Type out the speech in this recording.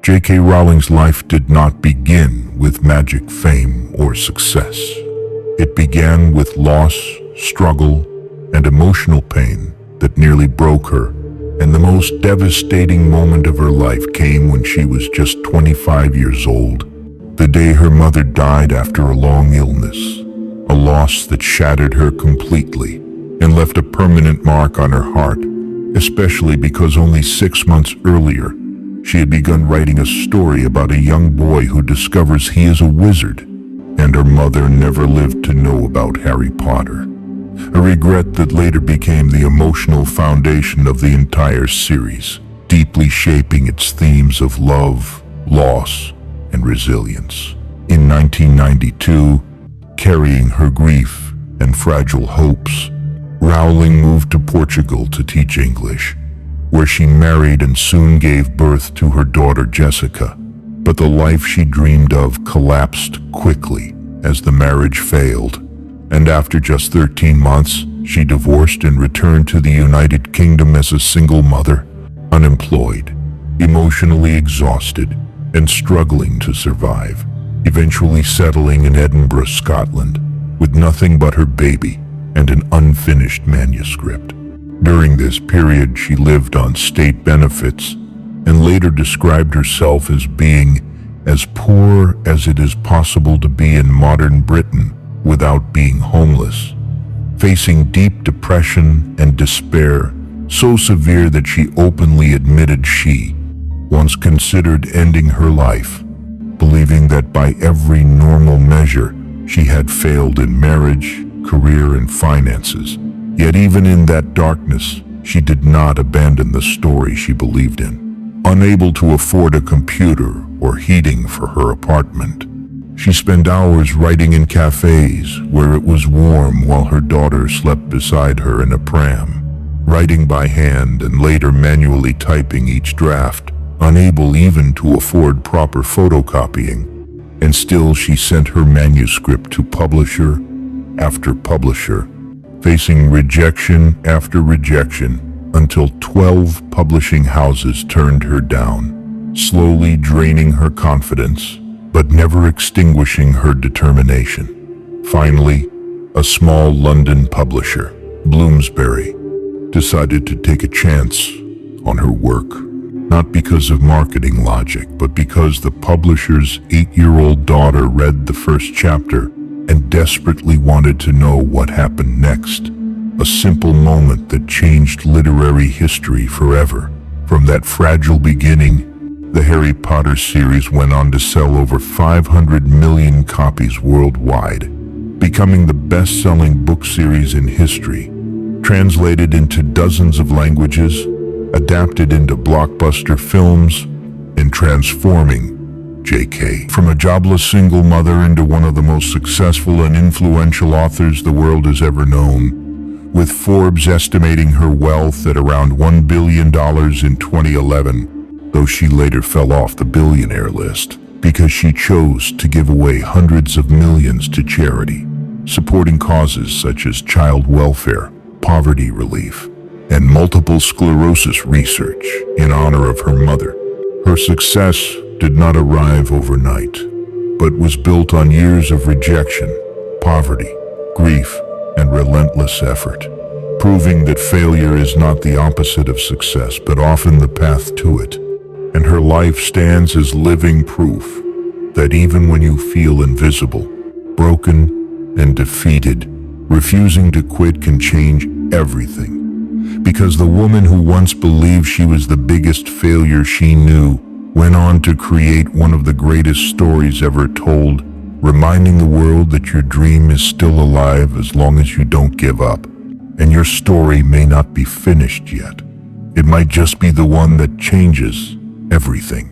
J.K. Rowling's life did not begin with magic fame or success. It began with loss, struggle, and emotional pain that nearly broke her, and the most devastating moment of her life came when she was just 25 years old, the day her mother died after a long illness, a loss that shattered her completely and left a permanent mark on her heart, especially because only 6 months earlier, she had begun writing a story about a young boy who discovers he is a wizard, and her mother never lived to know about Harry Potter. A regret that later became the emotional foundation of the entire series, deeply shaping its themes of love, loss, and resilience. In 1992, carrying her grief and fragile hopes, Rowling moved to Portugal to teach English, where she married and soon gave birth to her daughter Jessica. But the life she dreamed of collapsed quickly as the marriage failed, and after just 13 months, she divorced and returned to the United Kingdom as a single mother, unemployed, emotionally exhausted, and struggling to survive, eventually settling in Edinburgh, Scotland, with nothing but her baby and an unfinished manuscript. During this period, she lived on state benefits and later described herself as being as poor as it is possible to be in modern Britain without being homeless, facing deep depression and despair so severe that she openly admitted she once considered ending her life, believing that by every normal measure she had failed in marriage, career, and finances. Yet even in that darkness, she did not abandon the story she believed in. Unable to afford a computer or heating for her apartment, she spent hours writing in cafés where it was warm while her daughter slept beside her in a pram, writing by hand and later manually typing each draft, unable even to afford proper photocopying. And still she sent her manuscript to publisher after publisher, facing rejection after rejection until 12 publishing houses turned her down, slowly draining her confidence, but never extinguishing her determination. Finally, a small London publisher, Bloomsbury, decided to take a chance on her work, not because of marketing logic, but because the publisher's 8-year-old daughter read the first chapter and desperately wanted to know what happened next. A simple moment that changed literary history forever. From that fragile beginning, the Harry Potter series went on to sell over 500 million copies worldwide, becoming the best-selling book series in history, translated into dozens of languages, adapted into blockbuster films, and transforming J.K. from a jobless single mother into one of the most successful and influential authors the world has ever known, with Forbes estimating her wealth at around $1 billion in 2011, though she later fell off the billionaire list because she chose to give away hundreds of millions to charity, supporting causes such as child welfare, poverty relief, and multiple sclerosis research in honor of her mother. Her success did not arrive overnight, but was built on years of rejection, poverty, grief, and relentless effort, proving that failure is not the opposite of success, but often the path to it. And her life stands as living proof that even when you feel invisible, broken, and defeated, refusing to quit can change everything. Because the woman who once believed she was the biggest failure she knew went on to create one of the greatest stories ever told, reminding the world that your dream is still alive as long as you don't give up. And your story may not be finished yet. It might just be the one that changes everything.